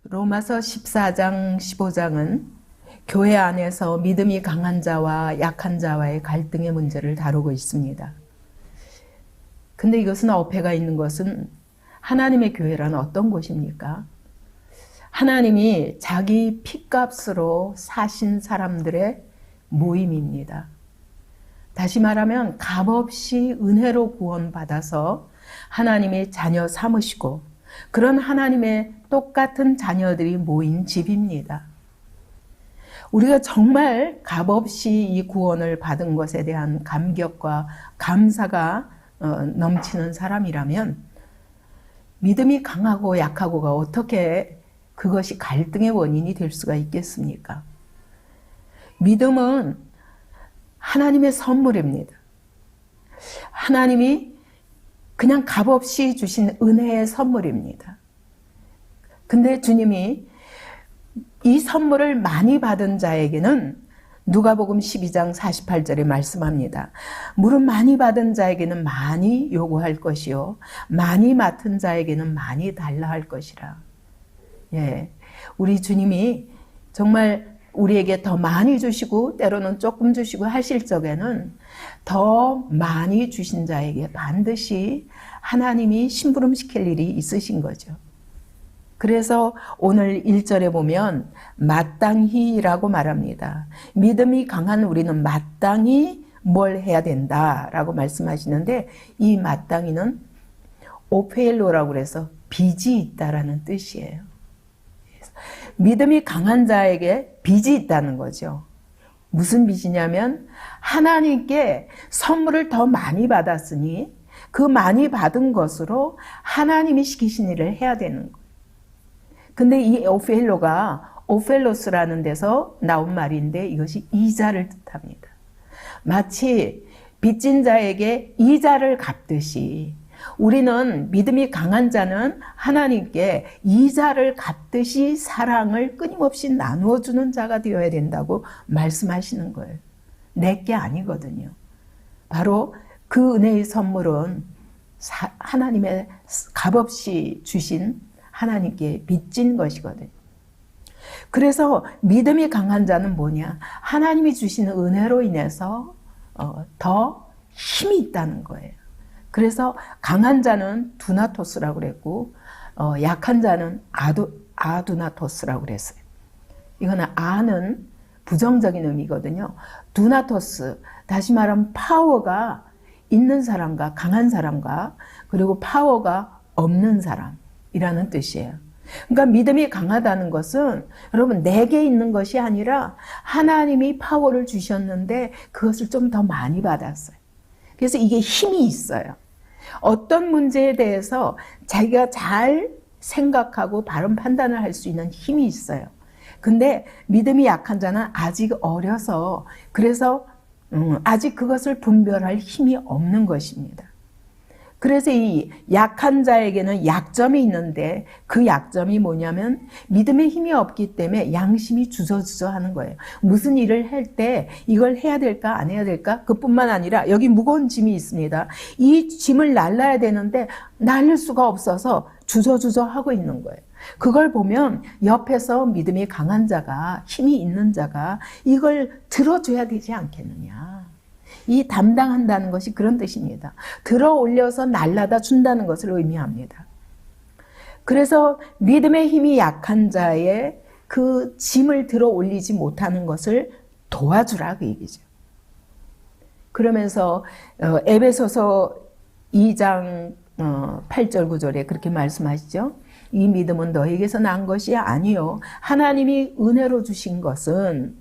로마서 14장, 15장은 교회 안에서 믿음이 강한 자와 약한 자와의 갈등의 문제를 다루고 있습니다. 근데 이것은 어폐가 있는 것은 하나님의 교회란 어떤 곳입니까? 하나님이 자기 핏값으로 사신 사람들의 모임입니다. 다시 말하면 값없이 은혜로 구원받아서 하나님의 자녀 삼으시고 그런 하나님의 똑같은 자녀들이 모인 집입니다. 우리가 정말 값없이 이 구원을 받은 것에 대한 감격과 감사가 넘치는 사람이라면 믿음이 강하고 약하고가 어떻게 그것이 갈등의 원인이 될 수가 있겠습니까? 믿음은 하나님의 선물입니다. 하나님이 그냥 값없이 주신 은혜의 선물입니다. 근데 주님이 이 선물을 많이 받은 자에게는 누가복음 12장 48절에 말씀합니다. 물은 많이 받은 자에게는 많이 요구할 것이요 많이 맡은 자에게는 많이 달라 할 것이라. 예, 우리 주님이 정말 우리에게 더 많이 주시고 때로는 조금 주시고 하실 적에는 더 많이 주신 자에게 반드시 하나님이 심부름시킬 일이 있으신 거죠. 그래서 오늘 1절에 보면 마땅히라고 말합니다. 믿음이 강한 우리는 마땅히 뭘 해야 된다라고 말씀하시는데 이 마땅히는 오페일로라고 그래서 빚이 있다라는 뜻이에요. 믿음이 강한 자에게 빚이 있다는 거죠. 무슨 빚이냐면 하나님께 선물을 더 많이 받았으니 그 많이 받은 것으로 하나님이 시키신 일을 해야 되는 거예요. 근데 이 오펠로가 오펠로스라는 데서 나온 말인데 이것이 이자를 뜻합니다. 마치 빚진 자에게 이자를 갚듯이 우리는 믿음이 강한 자는 하나님께 이자를 갚듯이 사랑을 끊임없이 나누어주는 자가 되어야 된다고 말씀하시는 거예요. 내게 아니거든요. 바로 그 은혜의 선물은 하나님의 값없이 주신 하나님께 빚진 것이거든요. 그래서 믿음이 강한 자는 뭐냐? 하나님이 주시는 은혜로 인해서 더 힘이 있다는 거예요. 그래서 강한 자는 두나토스라고 그랬고 약한 자는 아두나토스라고 그랬어요. 이거는 아는 부정적인 의미거든요. 두나토스, 다시 말하면 파워가 있는 사람과 강한 사람과 그리고 파워가 없는 사람이라는 뜻이에요. 그러니까 믿음이 강하다는 것은 여러분 내게 있는 것이 아니라 하나님이 파워를 주셨는데 그것을 좀 더 많이 받았어요. 그래서 이게 힘이 있어요. 어떤 문제에 대해서 자기가 잘 생각하고 바른 판단을 할 수 있는 힘이 있어요. 근데 믿음이 약한 자는 아직 어려서 그래서 아직 그것을 분별할 힘이 없는 것입니다. 그래서 이 약한 자에게는 약점이 있는데 그 약점이 뭐냐면 믿음의 힘이 없기 때문에 양심이 주저주저 하는 거예요. 무슨 일을 할 때 이걸 해야 될까 안 해야 될까? 그뿐만 아니라 여기 무거운 짐이 있습니다. 이 짐을 날라야 되는데 날릴 수가 없어서 주저주저 하고 있는 거예요. 그걸 보면 옆에서 믿음이 강한 자가 힘이 있는 자가 이걸 들어줘야 되지 않겠느냐. 이 담당한다는 것이 그런 뜻입니다. 들어 올려서 날라다 준다는 것을 의미합니다. 그래서 믿음의 힘이 약한 자의 그 짐을 들어 올리지 못하는 것을 도와주라 그 얘기죠. 그러면서 에베소서 2장 8절 9절에 그렇게 말씀하시죠. 이 믿음은 너에게서 난 것이 아니요 하나님이 은혜로 주신 것은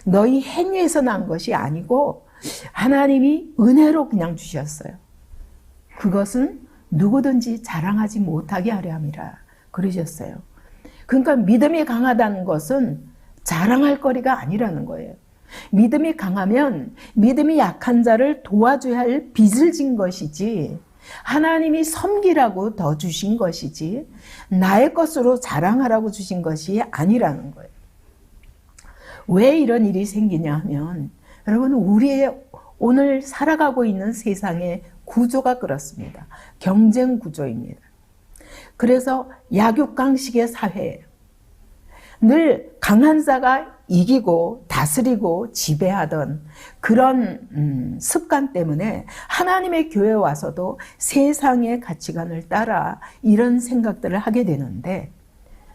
너희 행위에서 난 것이 아니고 하나님이 은혜로 그냥 주셨어요. 그것은 누구든지 자랑하지 못하게 하려 함이라 그러셨어요. 그러니까 믿음이 강하다는 것은 자랑할 거리가 아니라는 거예요. 믿음이 강하면 믿음이 약한 자를 도와줘야 할 빚을 진 것이지 하나님이 섬기라고 더 주신 것이지 나의 것으로 자랑하라고 주신 것이 아니라는 거예요. 왜 이런 일이 생기냐 하면 여러분 우리의 오늘 살아가고 있는 세상의 구조가 그렇습니다. 경쟁 구조입니다. 그래서 약육강식의 사회예요. 늘 강한 자가 이기고 다스리고 지배하던 그런 습관 때문에 하나님의 교회에 와서도 세상의 가치관을 따라 이런 생각들을 하게 되는데,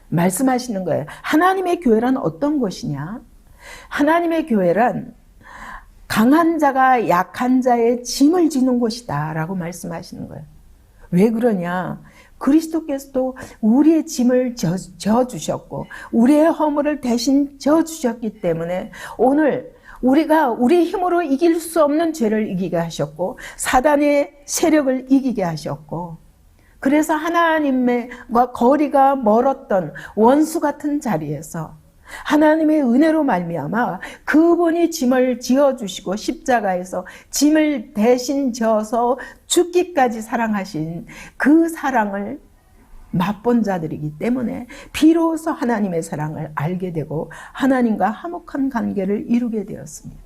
말씀하시는 거예요. 하나님의 교회란 어떤 곳이냐? 하나님의 교회란 강한 자가 약한 자의 짐을 지는 곳이다 라고 말씀하시는 거예요. 왜 그러냐? 그리스도께서도 우리의 짐을 져주셨고 우리의 허물을 대신 져주셨기 때문에 오늘 우리가 우리 힘으로 이길 수 없는 죄를 이기게 하셨고 사단의 세력을 이기게 하셨고, 그래서 하나님과 거리가 멀었던 원수 같은 자리에서 하나님의 은혜로 말미암아 그분이 짐을 지어주시고 십자가에서 짐을 대신 져서 죽기까지 사랑하신 그 사랑을 맛본 자들이기 때문에 비로소 하나님의 사랑을 알게 되고 하나님과 화목한 관계를 이루게 되었습니다.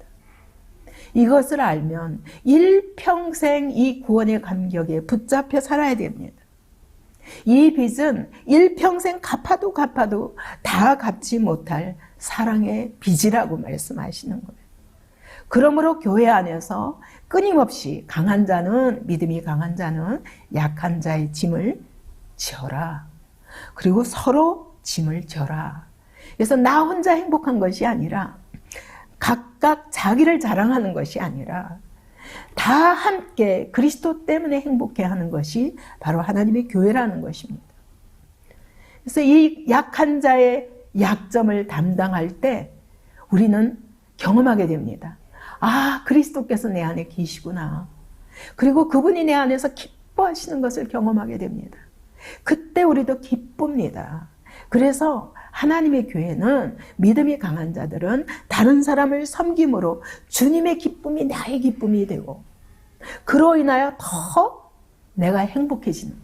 이것을 알면 일평생 이 구원의 감격에 붙잡혀 살아야 됩니다. 이 빚은 일평생 갚아도 다 갚지 못할 사랑의 빚이라고 말씀하시는 거예요. 그러므로 교회 안에서 끊임없이 강한 자는, 믿음이 강한 자는 약한 자의 짐을 지어라. 그리고 서로 짐을 져라. 그래서 나 혼자 행복한 것이 아니라, 각각 자기를 자랑하는 것이 아니라 다 함께 그리스도 때문에 행복해하는 것이 바로 하나님의 교회라는 것입니다. 그래서 이 약한 자의 약점을 담당할 때 우리는 경험하게 됩니다. 아, 그리스도께서 내 안에 계시구나. 그리고 그분이 내 안에서 기뻐하시는 것을 경험하게 됩니다. 그때 우리도 기쁩니다. 그래서 하나님의 교회는, 믿음이 강한 자들은 다른 사람을 섬김으로 주님의 기쁨이 나의 기쁨이 되고, 그로 인하여 더 내가 행복해지는,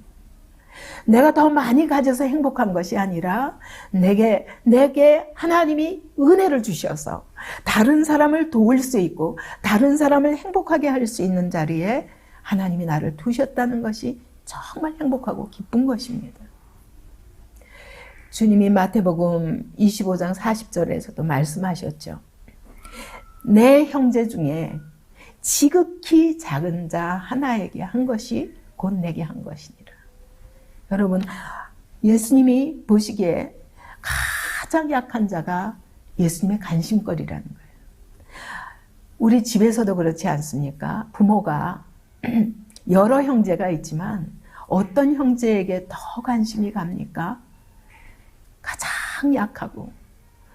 내가 더 많이 가져서 행복한 것이 아니라 내게 하나님이 은혜를 주셔서 다른 사람을 도울 수 있고 다른 사람을 행복하게 할 수 있는 자리에 하나님이 나를 두셨다는 것이 정말 행복하고 기쁜 것입니다. 주님이 마태복음 25장 40절에서도 말씀하셨죠. 내 형제 중에 지극히 작은 자 하나에게 한 것이 곧 내게 한 것이니라. 여러분, 예수님이 보시기에 가장 약한 자가 예수님의 관심거리라는 거예요. 우리 집에서도 그렇지 않습니까? 부모가 여러 형제가 있지만 어떤 형제에게 더 관심이 갑니까? 가장 약하고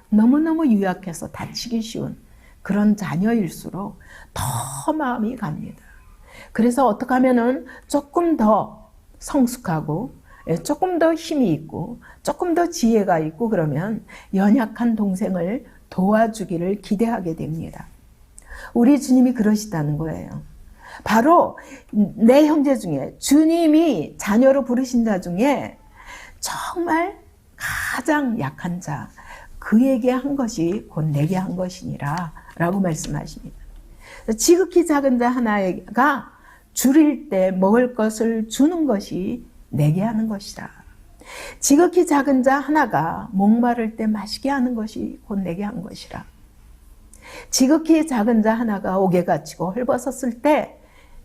너무너무 유약해서 다치기 쉬운 그런 자녀일수록 더 마음이 갑니다. 그래서 어떻게 하면은 조금 더 성숙하고 조금 더 힘이 있고 조금 더 지혜가 있고 그러면 연약한 동생을 도와주기를 기대하게 됩니다. 우리 주님이 그러시다는 거예요. 바로 내 형제 중에, 주님이 자녀로 부르신 자 중에 정말 가장 약한 자, 그에게 한 것이 곧 내게 한 것이니라 라고 말씀하십니다. 지극히 작은 자 하나가 줄일 때 먹을 것을 주는 것이 내게 하는 것이라. 지극히 작은 자 하나가 목마를 때 마시게 하는 것이 곧 내게 한 것이라. 지극히 작은 자 하나가 옥에 갇히고 헐벗었을 때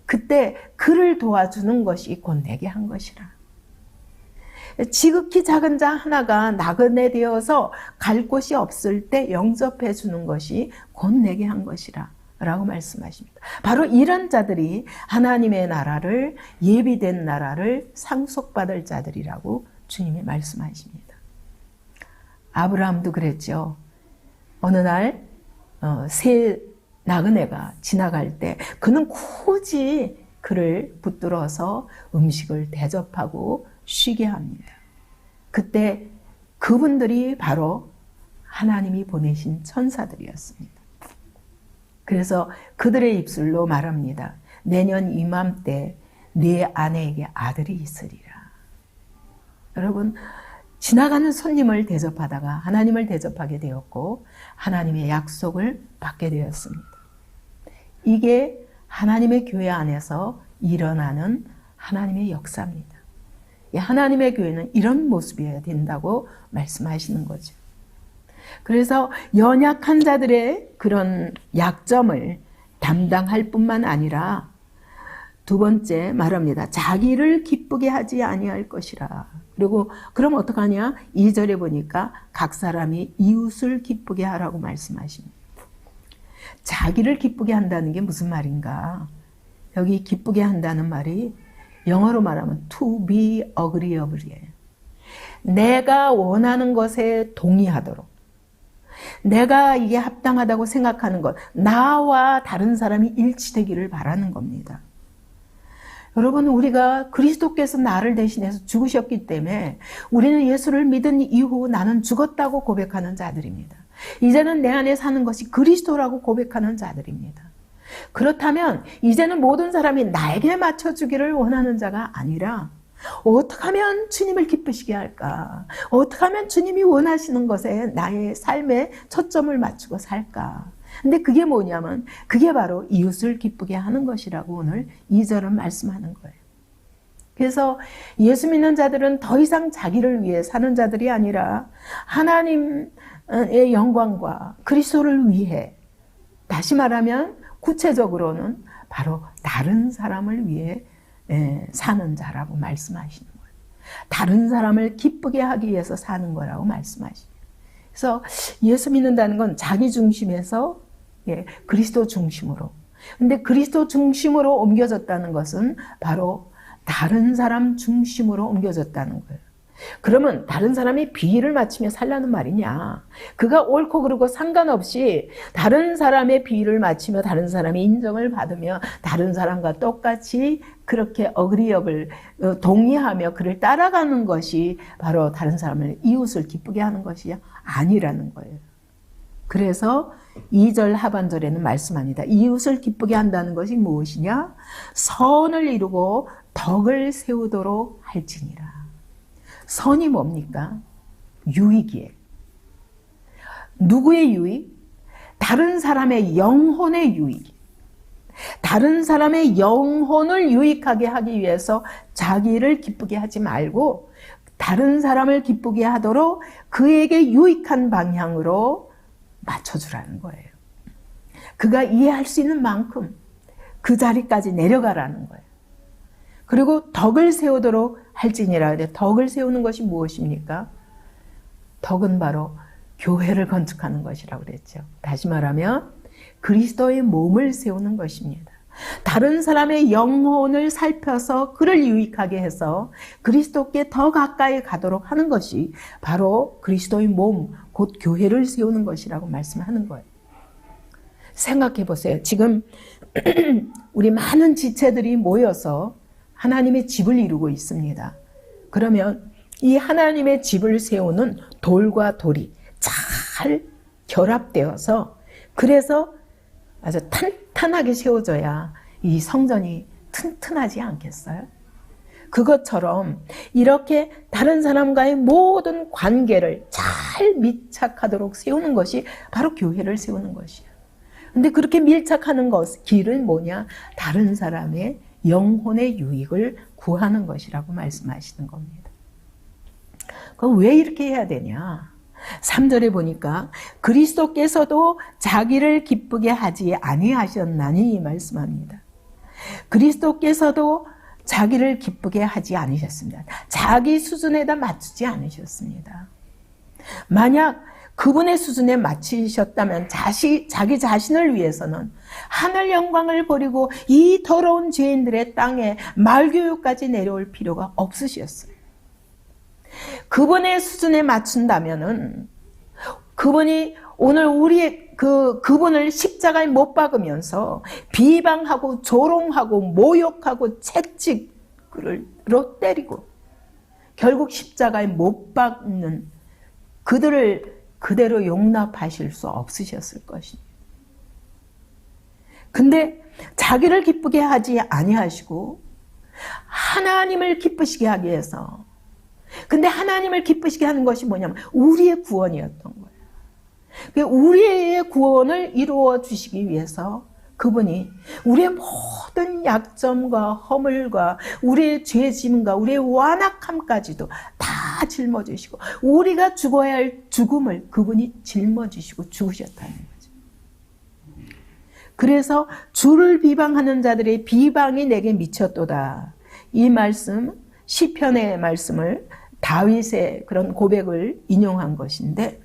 그때 그를 도와주는 것이 곧 내게 한 것이라. 지극히 작은 자 하나가 나그네 되어서 갈 곳이 없을 때 영접해 주는 것이 곧 내게 한 것이라 라고 말씀하십니다. 바로 이런 자들이 하나님의 나라를, 예비된 나라를 상속받을 자들이라고 주님이 말씀하십니다. 아브라함도 그랬죠. 어느 날 새 나그네가 지나갈 때 그는 굳이 그를 붙들어서 음식을 대접하고 쉬게 합니다. 그때 그분들이 바로 하나님이 보내신 천사들이었습니다. 그래서 그들의 입술로 말합니다. 내년 이맘때 네 아내에게 아들이 있으리라. 여러분, 지나가는 손님을 대접하다가 하나님을 대접하게 되었고 하나님의 약속을 받게 되었습니다. 이게 하나님의 교회 안에서 일어나는 하나님의 역사입니다. 하나님의 교회는 이런 모습이어야 된다고 말씀하시는 거죠. 그래서 연약한 자들의 그런 약점을 담당할 뿐만 아니라 두 번째 말합니다. 자기를 기쁘게 하지 아니할 것이라. 그리고 그럼 어떡하냐? 2절에 보니까 각 사람이 이웃을 기쁘게 하라고 말씀하십니다. 자기를 기쁘게 한다는 게 무슨 말인가? 여기 기쁘게 한다는 말이 영어로 말하면 to be agreeable이에요. 내가 원하는 것에 동의하도록, 내가 이게 합당하다고 생각하는 것, 나와 다른 사람이 일치되기를 바라는 겁니다. 여러분, 우리가 그리스도께서 나를 대신해서 죽으셨기 때문에 우리는 예수를 믿은 이후 나는 죽었다고 고백하는 자들입니다. 이제는 내 안에 사는 것이 그리스도라고 고백하는 자들입니다. 그렇다면 이제는 모든 사람이 나에게 맞춰주기를 원하는 자가 아니라 어떻게 하면 주님을 기쁘시게 할까? 어떻게 하면 주님이 원하시는 것에 나의 삶에 초점을 맞추고 살까? 근데 그게 뭐냐면 그게 바로 이웃을 기쁘게 하는 것이라고 오늘 2절은 말씀하는 거예요. 그래서 예수 믿는 자들은 더 이상 자기를 위해 사는 자들이 아니라 하나님의 영광과 그리스도를 위해, 다시 말하면 구체적으로는 바로 다른 사람을 위해 사는 자라고 말씀하시는 거예요. 다른 사람을 기쁘게 하기 위해서 사는 거라고 말씀하십니다. 그래서 예수 믿는다는 건 자기 중심에서 그리스도 중심으로. 근데 그리스도 중심으로 옮겨졌다는 것은 바로 다른 사람 중심으로 옮겨졌다는 거예요. 그러면 다른 사람이 비위를 맞추며 살라는 말이냐? 그가 옳고 그르고 상관없이 다른 사람의 비위를 맞추며 다른 사람의 인정을 받으며 다른 사람과 똑같이 그렇게 어그리업을 동의하며 그를 따라가는 것이 바로 다른 사람을, 이웃을 기쁘게 하는 것이 아니라는 거예요. 그래서 2절 하반절에는 말씀합니다. 이웃을 기쁘게 한다는 것이 무엇이냐? 선을 이루고 덕을 세우도록 할지니라. 선이 뭡니까? 유익이에요. 누구의 유익? 다른 사람의 영혼의 유익. 다른 사람의 영혼을 유익하게 하기 위해서 자기를 기쁘게 하지 말고 다른 사람을 기쁘게 하도록 그에게 유익한 방향으로 맞춰주라는 거예요. 그가 이해할 수 있는 만큼 그 자리까지 내려가라는 거예요. 그리고 덕을 세우도록 할지니라. 덕을 세우는 것이 무엇입니까? 덕은 바로 교회를 건축하는 것이라고 그랬죠. 다시 말하면 그리스도의 몸을 세우는 것입니다. 다른 사람의 영혼을 살펴서 그를 유익하게 해서 그리스도께 더 가까이 가도록 하는 것이 바로 그리스도의 몸, 곧 교회를 세우는 것이라고 말씀하는 거예요. 생각해 보세요. 지금 우리 많은 지체들이 모여서 하나님의 집을 이루고 있습니다. 그러면 이 하나님의 집을 세우는 돌과 돌이 잘 결합되어서, 그래서 아주 탄탄하게 세워져야 이 성전이 튼튼하지 않겠어요? 그것처럼 이렇게 다른 사람과의 모든 관계를 잘 밀착하도록 세우는 것이 바로 교회를 세우는 것이에요. 근데 그렇게 밀착하는 길은 뭐냐? 다른 사람의 영혼의 유익을 구하는 것이라고 말씀하시는 겁니다. 그럼 왜 이렇게 해야 되냐? 3절에 보니까 그리스도께서도 자기를 기쁘게 하지 아니하셨나니 말씀합니다. 그리스도께서도 자기를 기쁘게 하지 않으셨습니다. 자기 수준에다 맞추지 않으셨습니다. 만약 그분의 수준에 맞추셨다면 자기 자신을 위해서는 하늘 영광을 버리고 이 더러운 죄인들의 땅에 말교육까지 내려올 필요가 없으셨어요. 그분의 수준에 맞춘다면은 그분이 오늘 그분을 십자가에 못 박으면서 비방하고 조롱하고 모욕하고 채찍으로 때리고 결국 십자가에 못 박는 그들을 그대로 용납하실 수 없으셨을 것입니다. 근데 자기를 기쁘게 하지 아니하시고 하나님을 기쁘시게 하기 위해서, 근데 하나님을 기쁘시게 하는 것이 뭐냐면 우리의 구원이었던 거예요. 우리의 구원을 이루어 주시기 위해서 그분이 우리의 모든 약점과 허물과 우리의 죄짐과 우리의 완악함까지도 다 짊어지시고 우리가 죽어야 할 죽음을 그분이 짊어지시고 죽으셨다는 거죠. 그래서 주를 비방하는 자들의 비방이 내게 미쳤도다. 이 말씀 시편의 말씀을 다윗의 그런 고백을 인용한 것인데,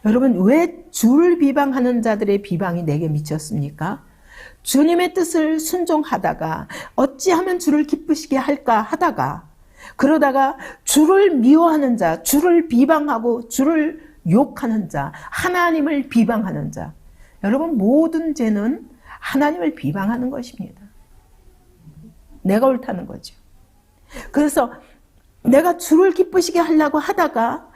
여러분 왜 주를 비방하는 자들의 비방이 내게 미쳤습니까? 주님의 뜻을 순종하다가 어찌하면 주를 기쁘시게 할까 하다가, 그러다가 주를 미워하는 자, 주를 비방하고 주를 욕하는 자, 하나님을 비방하는 자, 여러분 모든 죄는 하나님을 비방하는 것입니다. 내가 옳다는 거죠. 그래서 내가 주를 기쁘시게 하려고 하다가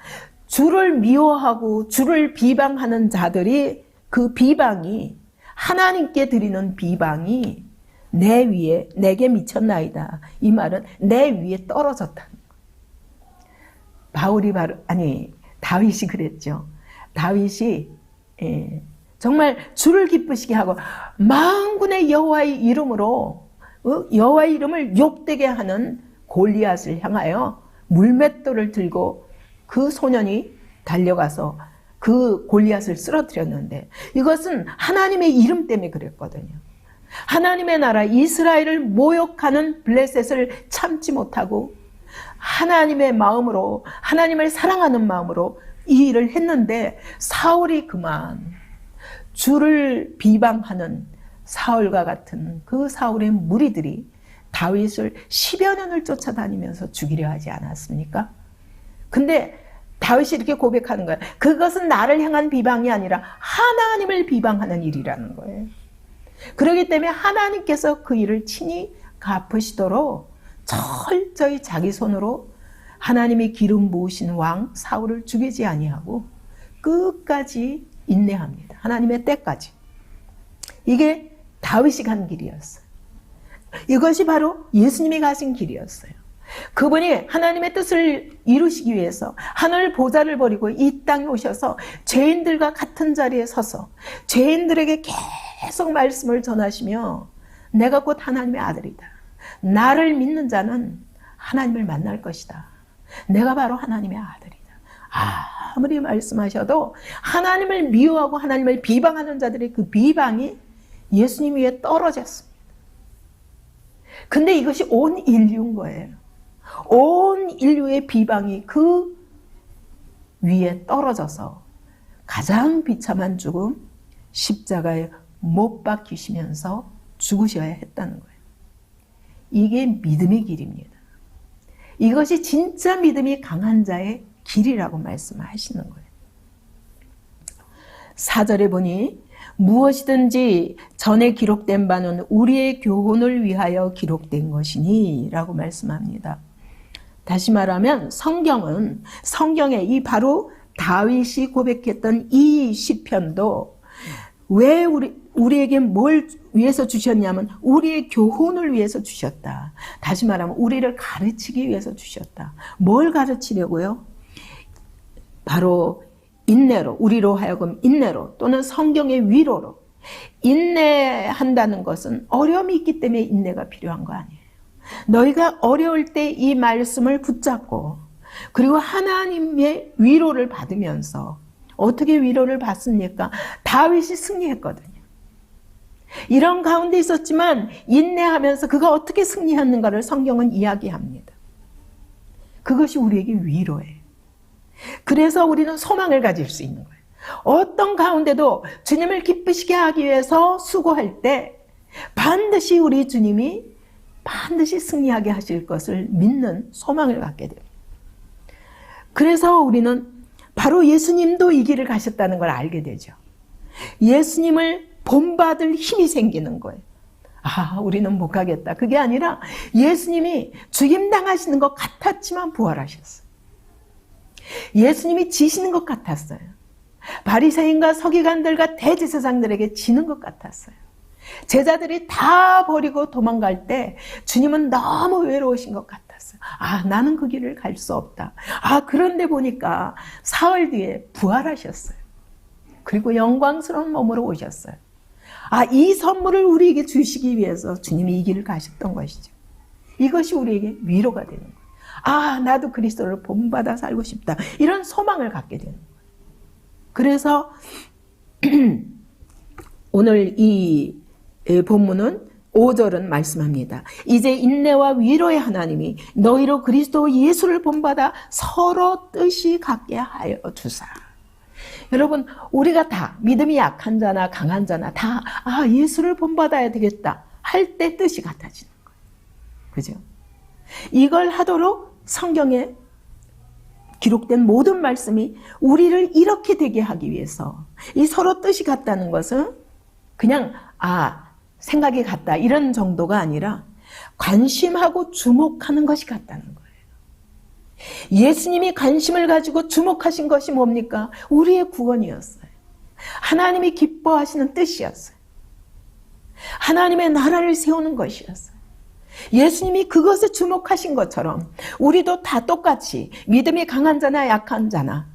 주를 미워하고 주를 비방하는 자들이, 그 비방이, 하나님께 드리는 비방이 내 위에, 내게 미쳤나이다. 이 말은 내 위에 떨어졌다는 거예요. 다윗이 그랬죠. 다윗이 정말 주를 기쁘시게 하고 만군의 여호와의 이름으로, 여호와의 이름을 욕되게 하는 골리앗을 향하여 물맷돌을 들고 그 소년이 달려가서 그 골리앗을 쓰러뜨렸는데, 이것은 하나님의 이름 때문에 그랬거든요. 하나님의 나라 이스라엘을 모욕하는 블레셋을 참지 못하고 하나님의 마음으로, 하나님을 사랑하는 마음으로 이 일을 했는데, 사울이 그만 주를 비방하는 사울과 같은 그 사울의 무리들이 다윗을 10여 년을 쫓아다니면서 죽이려 하지 않았습니까? 근데 다윗이 이렇게 고백하는 거예요. 그것은 나를 향한 비방이 아니라 하나님을 비방하는 일이라는 거예요. 그렇기 때문에 하나님께서 그 일을 친히 갚으시도록 철저히 자기 손으로 하나님이 기름 부으신 왕 사울을 죽이지 아니하고 끝까지 인내합니다. 하나님의 때까지. 이게 다윗이 간 길이었어요. 이것이 바로 예수님이 가신 길이었어요. 그분이 하나님의 뜻을 이루시기 위해서 하늘 보좌를 버리고 이 땅에 오셔서 죄인들과 같은 자리에 서서 죄인들에게 계속 말씀을 전하시며, 내가 곧 하나님의 아들이다. 나를 믿는 자는 하나님을 만날 것이다. 내가 바로 하나님의 아들이다. 아무리 말씀하셔도 하나님을 미워하고 하나님을 비방하는 자들의 그 비방이 예수님 위에 떨어졌습니다. 근데 이것이 온 인류인 거예요. 온 인류의 비방이 그 위에 떨어져서 가장 비참한 죽음, 십자가에 못 박히시면서 죽으셔야 했다는 거예요. 이게 믿음의 길입니다. 이것이 진짜 믿음이 강한 자의 길이라고 말씀하시는 거예요. 4절에 보니 무엇이든지 전에 기록된 바는 우리의 교훈을 위하여 기록된 것이니 라고 말씀합니다. 다시 말하면 성경에 이 바로 다윗이 고백했던 이 시편도 왜 우리에게 뭘 위해서 주셨냐면 우리의 교훈을 위해서 주셨다. 다시 말하면 우리를 가르치기 위해서 주셨다. 뭘 가르치려고요? 바로 인내로, 우리로 하여금 인내로, 또는 성경의 위로로. 인내한다는 것은 어려움이 있기 때문에 인내가 필요한 거 아니에요. 너희가 어려울 때 이 말씀을 붙잡고, 그리고 하나님의 위로를 받으면서, 어떻게 위로를 받습니까? 다윗이 승리했거든요. 이런 가운데 있었지만 인내하면서 그가 어떻게 승리했는가를 성경은 이야기합니다. 그것이 우리에게 위로예요. 그래서 우리는 소망을 가질 수 있는 거예요. 어떤 가운데도 주님을 기쁘시게 하기 위해서 수고할 때 반드시 우리 주님이 반드시 승리하게 하실 것을 믿는 소망을 갖게 됩니다. 그래서 우리는 바로 예수님도 이 길을 가셨다는 걸 알게 되죠. 예수님을 본받을 힘이 생기는 거예요. 우리는 못 가겠다. 그게 아니라 예수님이 죽임당하시는 것 같았지만 부활하셨어요. 예수님이 지시는 것 같았어요. 바리새인과 서기관들과 대제사장들에게 지는 것 같았어요. 제자들이 다 버리고 도망갈 때 주님은 너무 외로우신 것 같았어요. 나는 그 길을 갈 수 없다. 그런데 보니까 사흘 뒤에 부활하셨어요. 그리고 영광스러운 몸으로 오셨어요. 이 선물을 우리에게 주시기 위해서 주님이 이 길을 가셨던 것이죠. 이것이 우리에게 위로가 되는 거예요. 아, 나도 그리스도를 본받아 살고 싶다. 이런 소망을 갖게 되는 거예요. 그래서 오늘 이 본문은 5절은 말씀합니다. 이제 인내와 위로의 하나님이 너희로 그리스도 예수를 본받아 서로 뜻이 같게 하여 주사. 여러분, 우리가 다 믿음이 약한 자나 강한 자나 다 예수를 본받아야 되겠다 할 때 뜻이 같아지는 거예요. 그죠? 이걸 하도록 성경에 기록된 모든 말씀이 우리를 이렇게 되게 하기 위해서, 이 서로 뜻이 같다는 것은 그냥 생각이 같다 이런 정도가 아니라 관심하고 주목하는 것이 같다는 거예요. 예수님이 관심을 가지고 주목하신 것이 뭡니까? 우리의 구원이었어요. 하나님이 기뻐하시는 뜻이었어요. 하나님의 나라를 세우는 것이었어요. 예수님이 그것에 주목하신 것처럼 우리도 다 똑같이 믿음이 강한 자나 약한 자나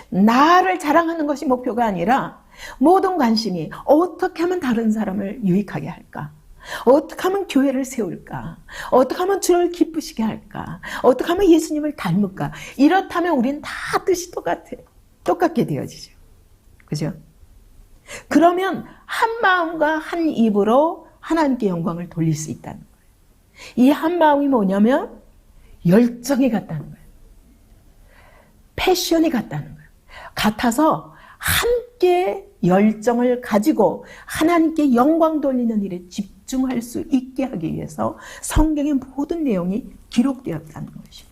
나를 자랑하는 것이 목표가 아니라 모든 관심이 어떻게 하면 다른 사람을 유익하게 할까? 어떻게 하면 교회를 세울까? 어떻게 하면 주를 기쁘시게 할까? 어떻게 하면 예수님을 닮을까? 이렇다면 우리는 다 뜻이 똑같게 되어지죠. 그죠? 그러면 한 마음과 한 입으로 하나님께 영광을 돌릴 수 있다는 거예요. 이 한 마음이 뭐냐면 열정이 같다는 거예요. 패션이 같다는 거예요. 같아서 함께 열정을 가지고 하나님께 영광 돌리는 일에 집중할 수 있게 하기 위해서 성경의 모든 내용이 기록되었다는 것입니다.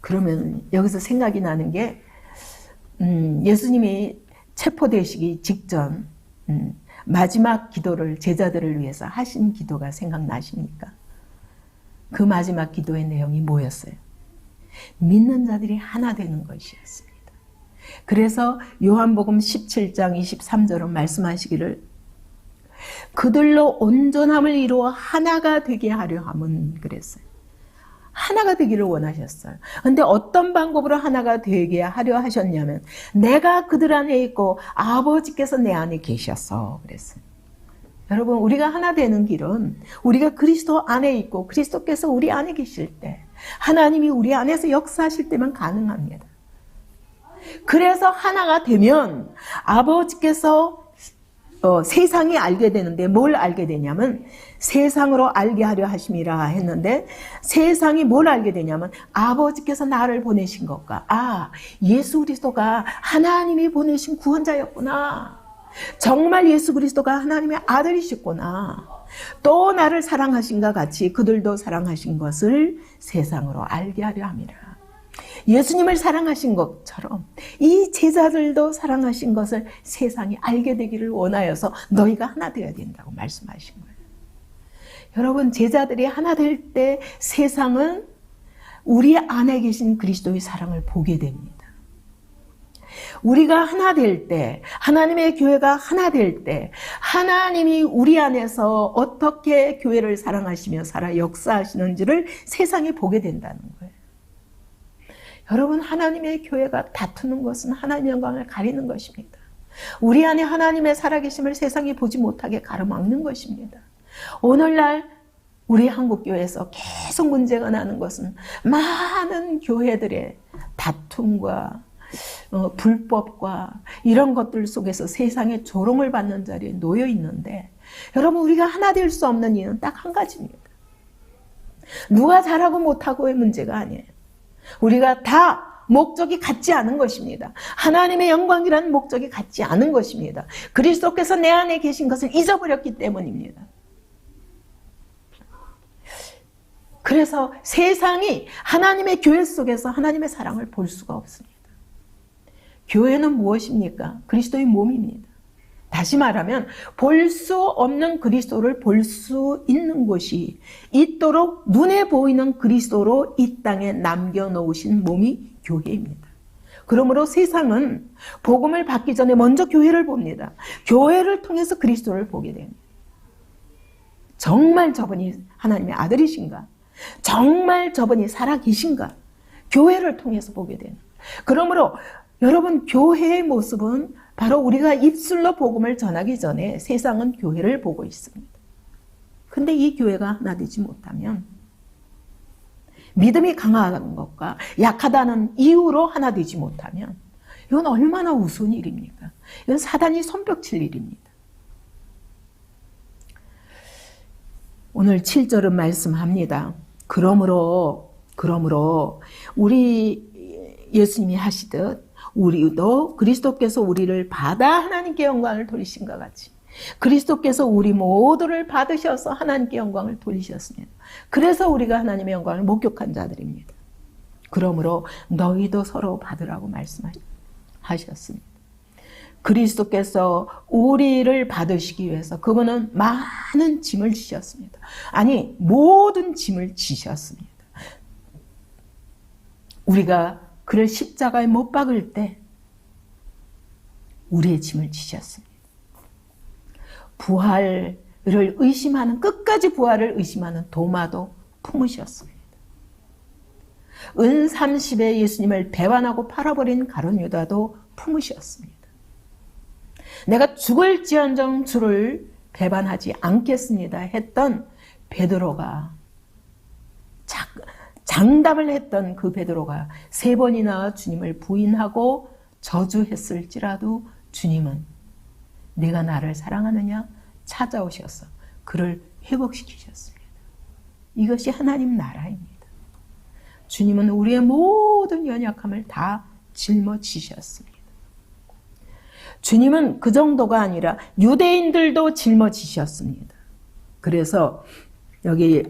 그러면 여기서 생각이 나는 게 예수님이 체포되시기 직전 마지막 기도를 제자들을 위해서 하신 기도가 생각나십니까? 그 마지막 기도의 내용이 뭐였어요? 믿는 자들이 하나 되는 것이었습니다. 그래서 요한복음 17장 23절은 말씀하시기를 그들로 온전함을 이루어 하나가 되게 하려 함은 그랬어요. 하나가 되기를 원하셨어요. 그런데 어떤 방법으로 하나가 되게 하려 하셨냐면 내가 그들 안에 있고 아버지께서 내 안에 계셔서 그랬어요. 여러분, 우리가 하나 되는 길은 우리가 그리스도 안에 있고 그리스도께서 우리 안에 계실 때, 하나님이 우리 안에서 역사하실 때만 가능합니다. 그래서 하나가 되면 아버지께서 세상이 알게 되는데 뭘 알게 되냐면 세상으로 알게 하려 하심이라 했는데 세상이 뭘 알게 되냐면 아버지께서 나를 보내신 것과 예수 그리스도가 하나님이 보내신 구원자였구나. 정말 예수 그리스도가 하나님의 아들이셨구나. 또 나를 사랑하신가 같이 그들도 사랑하신 것을 세상으로 알게 하려 함이라. 예수님을 사랑하신 것처럼 이 제자들도 사랑하신 것을 세상이 알게 되기를 원하여서 너희가 하나 되어야 된다고 말씀하신 거예요. 여러분, 제자들이 하나 될 때 세상은 우리 안에 계신 그리스도의 사랑을 보게 됩니다. 우리가 하나 될 때, 하나님의 교회가 하나 될 때 하나님이 우리 안에서 어떻게 교회를 사랑하시며 살아 역사하시는지를 세상이 보게 된다는 거예요. 여러분, 하나님의 교회가 다투는 것은 하나님의 영광을 가리는 것입니다. 우리 안에 하나님의 살아계심을 세상이 보지 못하게 가로막는 것입니다. 오늘날 우리 한국교회에서 계속 문제가 나는 것은 많은 교회들의 다툼과 불법과 이런 것들 속에서 세상의 조롱을 받는 자리에 놓여 있는데, 여러분, 우리가 하나 될 수 없는 이유는 딱 한 가지입니다. 누가 잘하고 못하고의 문제가 아니에요. 우리가 다 목적이 같지 않은 것입니다. 하나님의 영광이라는 목적이 같지 않은 것입니다. 그리스도께서 내 안에 계신 것을 잊어버렸기 때문입니다. 그래서 세상이 하나님의 교회 속에서 하나님의 사랑을 볼 수가 없습니다. 교회는 무엇입니까? 그리스도의 몸입니다. 다시 말하면 볼 수 없는 그리스도를 볼 수 있는 곳이 있도록 눈에 보이는 그리스도로 이 땅에 남겨놓으신 몸이 교회입니다. 그러므로 세상은 복음을 받기 전에 먼저 교회를 봅니다. 교회를 통해서 그리스도를 보게 됩니다. 정말 저분이 하나님의 아들이신가? 정말 저분이 살아계신가? 교회를 통해서 보게 되는 거예요. 그러므로 여러분, 교회의 모습은 바로 우리가 입술로 복음을 전하기 전에 세상은 교회를 보고 있습니다. 근데 이 교회가 하나 되지 못하면 믿음이 강한 것과 약하다는 이유로 하나 되지 못하면 이건 얼마나 우스운 일입니까? 이건 사단이 손뼉칠 일입니다. 오늘 7절은 말씀합니다. 그러므로 우리 예수님이 하시듯 우리도 그리스도께서 우리를 받아 하나님께 영광을 돌리신 것 같이 그리스도께서 우리 모두를 받으셔서 하나님께 영광을 돌리셨습니다. 그래서 우리가 하나님의 영광을 목격한 자들입니다. 그러므로 너희도 서로 받으라고 말씀하셨습니다. 그리스도께서 우리를 받으시기 위해서 그분은 많은 짐을 지셨습니다. 아니, 모든 짐을 지셨습니다. 우리가 그를 십자가에 못 박을 때 우리의 짐을 지셨습니다. 부활을 의심하는, 끝까지 부활을 의심하는 도마도 품으셨습니다. 은 30에 예수님을 배반하고 팔아버린 가룟 유다도 품으셨습니다. 내가 죽을지언정 주를 배반하지 않겠습니다 했던 베드로가, 장담을 했던 그 베드로가 3번이나 주님을 부인하고 저주했을지라도 주님은 내가 나를 사랑하느냐 찾아오셔서 그를 회복시키셨습니다. 이것이 하나님 나라입니다. 주님은 우리의 모든 연약함을 다 짊어지셨습니다. 주님은 그 정도가 아니라 유대인들도 짊어지셨습니다. 그래서 여기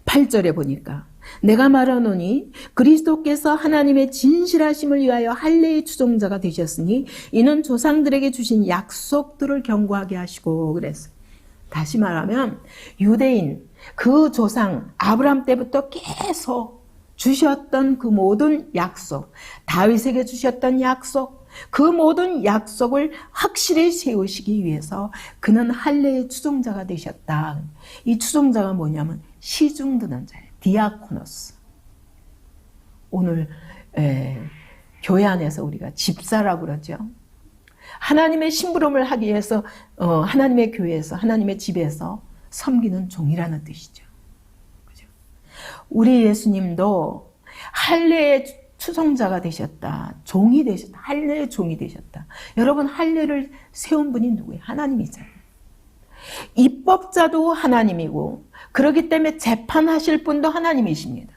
8절에 보니까 내가 말하노니 그리스도께서 하나님의 진실하심을 위하여 할례의 추종자가 되셨으니 이는 조상들에게 주신 약속들을 경고하게 하시고 그랬어요. 다시 말하면 유대인 그 조상 아브라함 때부터 계속 주셨던 그 모든 약속, 다윗에게 주셨던 약속, 그 모든 약속을 확실히 세우시기 위해서 그는 할례의 추종자가 되셨다. 이 추종자가 뭐냐면 시중 드는 자예요. 디아코노스. 오늘 교회 안에서 우리가 집사라고 그러죠. 하나님의 심부름을 하기 위해서 하나님의 교회에서 하나님의 집에서 섬기는 종이라는 뜻이죠. 그죠? 우리 예수님도 할례의 추종자가 되셨다. 종이 되셨다. 할례의 종이 되셨다. 여러분, 할례를 세운 분이 누구예요? 하나님이잖아요. 입법자도 하나님이고 그렇기 때문에 재판하실 분도 하나님이십니다.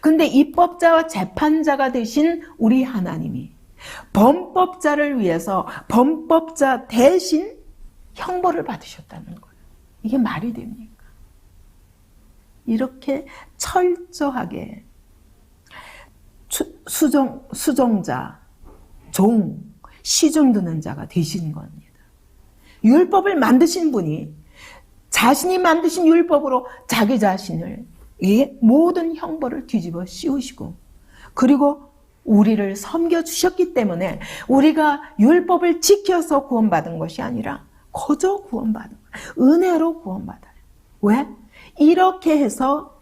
근데 입법자와 재판자가 되신 우리 하나님이 범법자를 위해서 범법자 대신 형벌을 받으셨다는 거예요. 이게 말이 됩니까? 이렇게 철저하게 수종자, 종, 시중 드는 자가 되신 겁니다. 율법을 만드신 분이 자신이 만드신 율법으로 자기 자신을 이 모든 형벌을 뒤집어 씌우시고 그리고 우리를 섬겨주셨기 때문에 우리가 율법을 지켜서 구원받은 것이 아니라 거저 구원받은 거예요. 은혜로 구원받아요. 왜? 이렇게 해서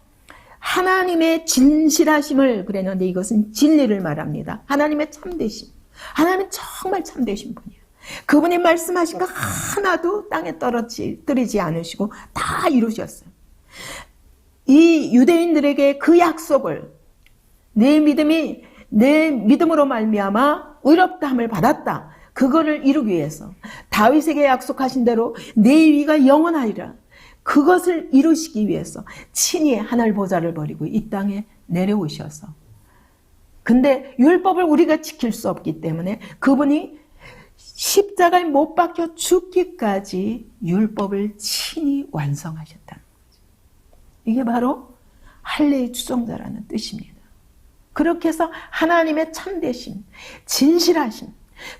하나님의 진실하심을 그랬는데 이것은 진리를 말합니다. 하나님의 참되심. 하나님은 정말 참되신 분이에요. 그분이 말씀하신 거 하나도 땅에 떨어뜨리지 않으시고 다 이루셨어요. 이 유대인들에게 그 약속을 내 믿음으로 말미암아 의롭다함을 받았다. 그거를 이루기 위해서 다윗에게 약속하신 대로 내 위가 영원하리라. 그것을 이루시기 위해서 친히 하늘 보좌를 버리고 이 땅에 내려오셔서 근데 율법을 우리가 지킬 수 없기 때문에 그분이 십자가에 못 박혀 죽기까지 율법을 친히 완성하셨다는 거죠. 이게 바로 할례의 추종자라는 뜻입니다. 그렇게 해서 하나님의 참되심, 진실하심,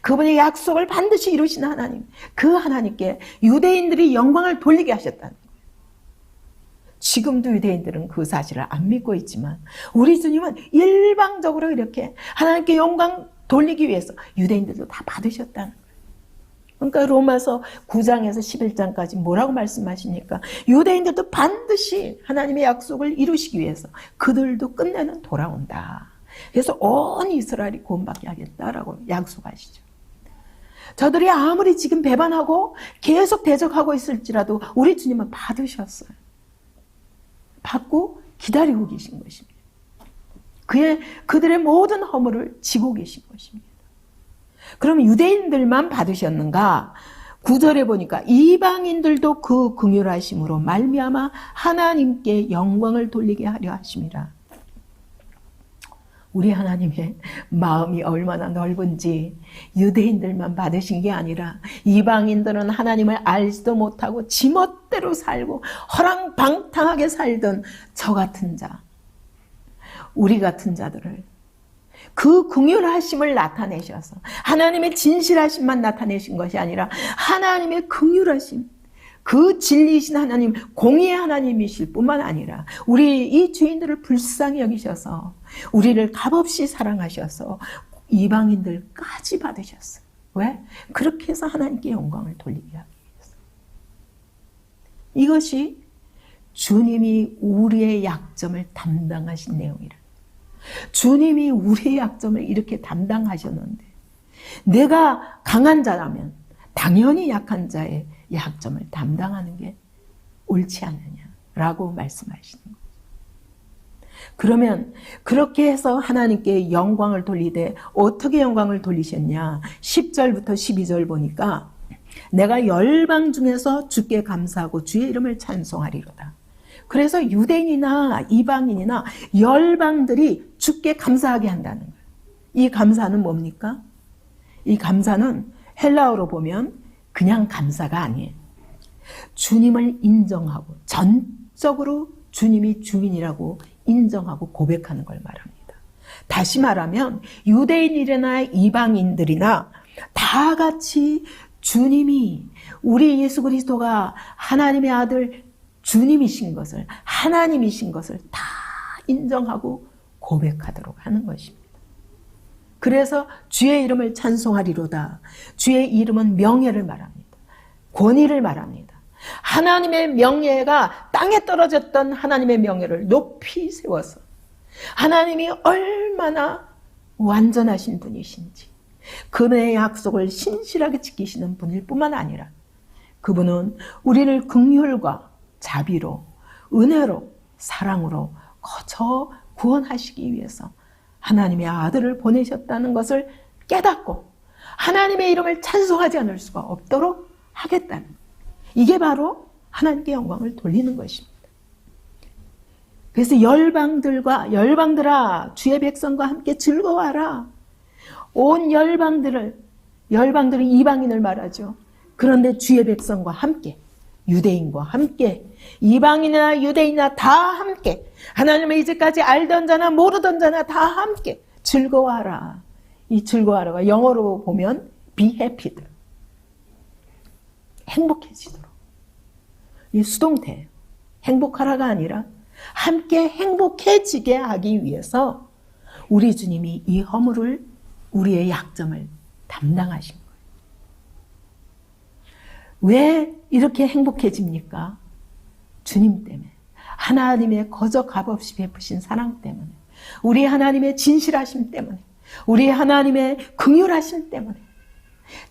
그분의 약속을 반드시 이루신 하나님, 그 하나님께 유대인들이 영광을 돌리게 하셨다는 거예요. 지금도 유대인들은 그 사실을 안 믿고 있지만 우리 주님은 일방적으로 이렇게 하나님께 영광 돌리기 위해서 유대인들도 다 받으셨다는 거예요. 그러니까 로마서 9장에서 11장까지 뭐라고 말씀하십니까? 유대인들도 반드시 하나님의 약속을 이루시기 위해서 그들도 끝내는 돌아온다. 그래서 온 이스라엘이 구원받게 하겠다라고 약속하시죠. 저들이 아무리 지금 배반하고 계속 대적하고 있을지라도 우리 주님은 받으셨어요. 받고 기다리고 계신 것입니다. 그들의 모든 허물을 지고 계신 것입니다. 그럼 유대인들만 받으셨는가? 9절에 보니까 이방인들도 그 긍휼하심으로 말미암아 하나님께 영광을 돌리게 하려 하심이라. 우리 하나님의 마음이 얼마나 넓은지 유대인들만 받으신 게 아니라 이방인들은 하나님을 알지도 못하고 지멋대로 살고 허랑방탕하게 살던 저 같은 자, 우리 같은 자들을 그 긍휼하심을 나타내셔서 하나님의 진실하심만 나타내신 것이 아니라 하나님의 긍휼하심, 그 진리이신 하나님, 공의의 하나님이실 뿐만 아니라 우리 이 죄인들을 불쌍히 여기셔서 우리를 값없이 사랑하셔서 이방인들까지 받으셨어요. 왜? 그렇게 해서 하나님께 영광을 돌리게 하기 위해서. 이것이 주님이 우리의 약점을 담당하신 내용이라. 주님이 우리의 약점을 이렇게 담당하셨는데 내가 강한 자라면 당연히 약한 자의 약점을 담당하는 게 옳지 않느냐라고 말씀하시는 거죠. 그러면 그렇게 해서 하나님께 영광을 돌리되 어떻게 영광을 돌리셨냐? 10절부터 12절 보니까 내가 열방 중에서 주께 감사하고 주의 이름을 찬송하리로다. 그래서 유대인이나 이방인이나 열방들이 주께 감사하게 한다는 거예요. 이 감사는 뭡니까? 이 감사는 헬라어로 보면 그냥 감사가 아니에요. 주님을 인정하고 전적으로 주님이 주인이라고 인정하고 고백하는 걸 말합니다. 다시 말하면 유대인이나 이방인들이나 다 같이 주님이 우리 예수 그리스도가 하나님의 아들 주님이신 것을, 하나님이신 것을 다 인정하고 고백하도록 하는 것입니다. 그래서 주의 이름을 찬송하리로다. 주의 이름은 명예를 말합니다. 권위를 말합니다. 하나님의 명예가 땅에 떨어졌던 하나님의 명예를 높이 세워서 하나님이 얼마나 완전하신 분이신지 그분의 약속을 신실하게 지키시는 분일 뿐만 아니라 그분은 우리를 긍휼과 자비로, 은혜로, 사랑으로 거저 구원하시기 위해서 하나님의 아들을 보내셨다는 것을 깨닫고 하나님의 이름을 찬송하지 않을 수가 없도록 하겠다는, 이게 바로 하나님께 영광을 돌리는 것입니다. 그래서 열방들아 주의 백성과 함께 즐거워하라. 온 열방들은 이방인을 말하죠. 그런데 주의 백성과 함께, 유대인과 함께, 이방인이나 유대인이나 다 함께, 하나님을 이제까지 알던 자나 모르던 자나 다 함께 즐거워하라. 이 즐거워하라가 영어로 보면 be happy, 행복해지도록. 이 수동태예요. 행복하라가 아니라 함께 행복해지게 하기 위해서 우리 주님이 이 허물을, 우리의 약점을 담당하신 거예요. 왜 이렇게 행복해집니까? 주님 때문에. 하나님의 거저 값없이 베푸신 사랑 때문에. 우리 하나님의 진실하심 때문에. 우리 하나님의 긍휼하심 때문에.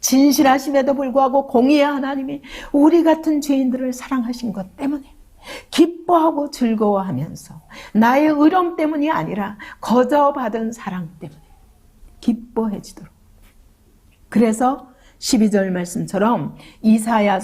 진실하심에도 불구하고 공의의 하나님이 우리 같은 죄인들을 사랑하신 것 때문에 기뻐하고 즐거워하면서 나의 의로움 때문이 아니라 거저 받은 사랑 때문에 기뻐해지도록. 그래서 12절 말씀처럼 이사야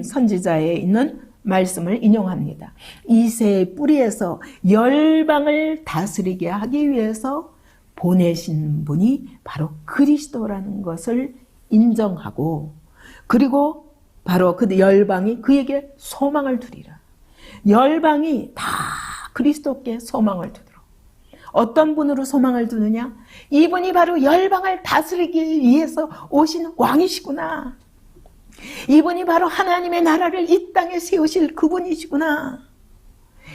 선지자에 있는 말씀을 인용합니다. 이새의 뿌리에서 열방을 다스리게 하기 위해서 보내신 분이 바로 그리스도라는 것을 인정하고, 그리고 바로 그 열방이 그에게 소망을 두리라. 열방이 다 그리스도께 소망을 두도록. 어떤 분으로 소망을 두느냐? 이분이 바로 열방을 다스리기 위해서 오신 왕이시구나. 이분이 바로 하나님의 나라를 이 땅에 세우실 그분이시구나.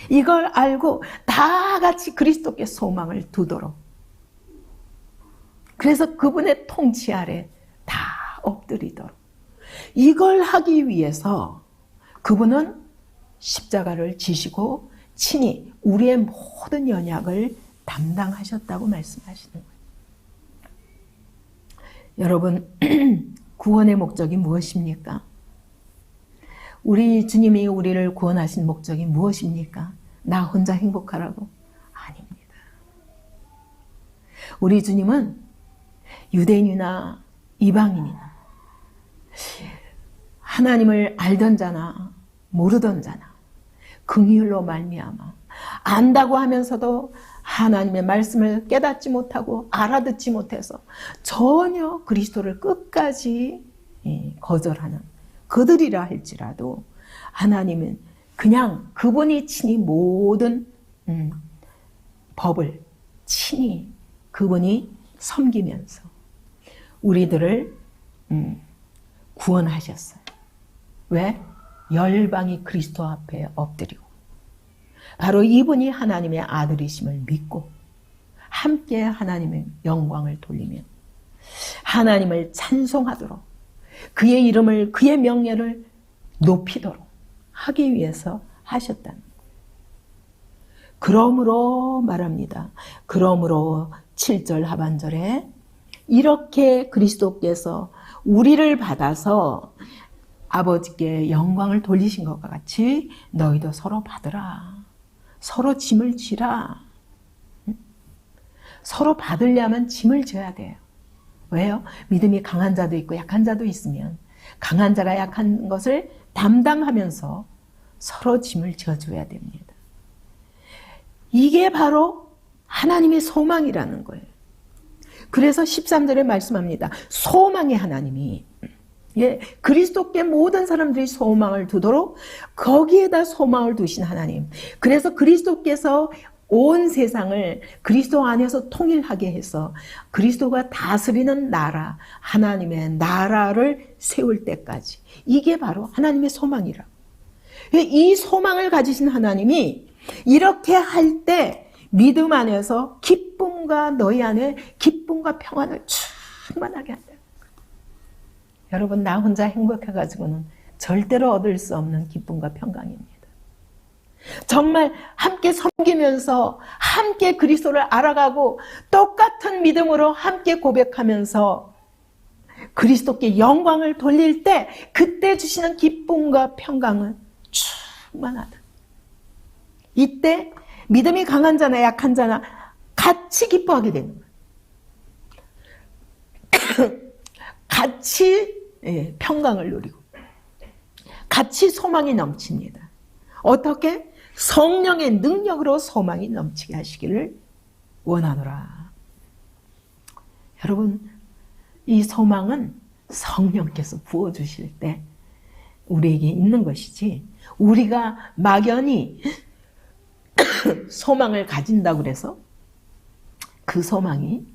이걸 알고 다 같이 그리스도께 소망을 두도록. 그래서 그분의 통치 아래 다 엎드리도록. 이걸 하기 위해서 그분은 십자가를 지시고 친히 우리의 모든 연약을 담당하셨다고 말씀하시는 거예요. 여러분, 구원의 목적이 무엇입니까? 우리 주님이 우리를 구원하신 목적이 무엇입니까? 나 혼자 행복하라고? 아닙니다. 우리 주님은 유대인이나 이방인이나 하나님을 알던 자나 모르던 자나 긍휼로 말미암아 안다고 하면서도 하나님의 말씀을 깨닫지 못하고 알아듣지 못해서 전혀 그리스도를 끝까지 거절하는 그들이라 할지라도 하나님은 그냥 그분이 친히 모든 법을 친히 그분이 섬기면서 우리들을 구원하셨어요. 왜? 열방이 그리스도 앞에 엎드리고 바로 이분이 하나님의 아들이심을 믿고 함께 하나님의 영광을 돌리며 하나님을 찬송하도록 그의 이름을 그의 명예를 높이도록 하기 위해서 하셨다는 거예요. 그러므로 말합니다. 그러므로 7절 하반절에 이렇게 그리스도께서 우리를 받아서 아버지께 영광을 돌리신 것과 같이 너희도 서로 받으라. 서로 짐을 지라. 서로 받으려면 짐을 져야 돼요. 왜요? 믿음이 강한 자도 있고 약한 자도 있으면 강한 자가 약한 것을 담당하면서 서로 짐을 져줘야 됩니다. 이게 바로 하나님의 소망이라는 거예요. 그래서 13절에 말씀합니다. 소망의 하나님이 그리스도께 모든 사람들이 소망을 두도록 거기에다 소망을 두신 하나님. 그래서 그리스도께서 온 세상을 그리스도 안에서 통일하게 해서 그리스도가 다스리는 나라, 하나님의 나라를 세울 때까지 이게 바로 하나님의 소망이라. 이 소망을 가지신 하나님이 이렇게 할 때 믿음 안에서 기쁨과 너희 안에 기쁨과 평안을 충만하게 한다. 여러분, 나 혼자 행복해가지고는 절대로 얻을 수 없는 기쁨과 평강입니다. 정말 함께 섬기면서 함께 그리스도를 알아가고 똑같은 믿음으로 함께 고백하면서 그리스도께 영광을 돌릴 때 그때 주시는 기쁨과 평강은 충만하다. 이때 믿음이 강한 자나 약한 자나 같이 기뻐하게 되는 거예요. 같이 평강을 누리고 같이 소망이 넘칩니다. 어떻게? 성령의 능력으로 소망이 넘치게 하시기를 원하노라. 여러분, 이 소망은 성령께서 부어주실 때 우리에게 있는 것이지 우리가 막연히 소망을 가진다고 해서 그 소망이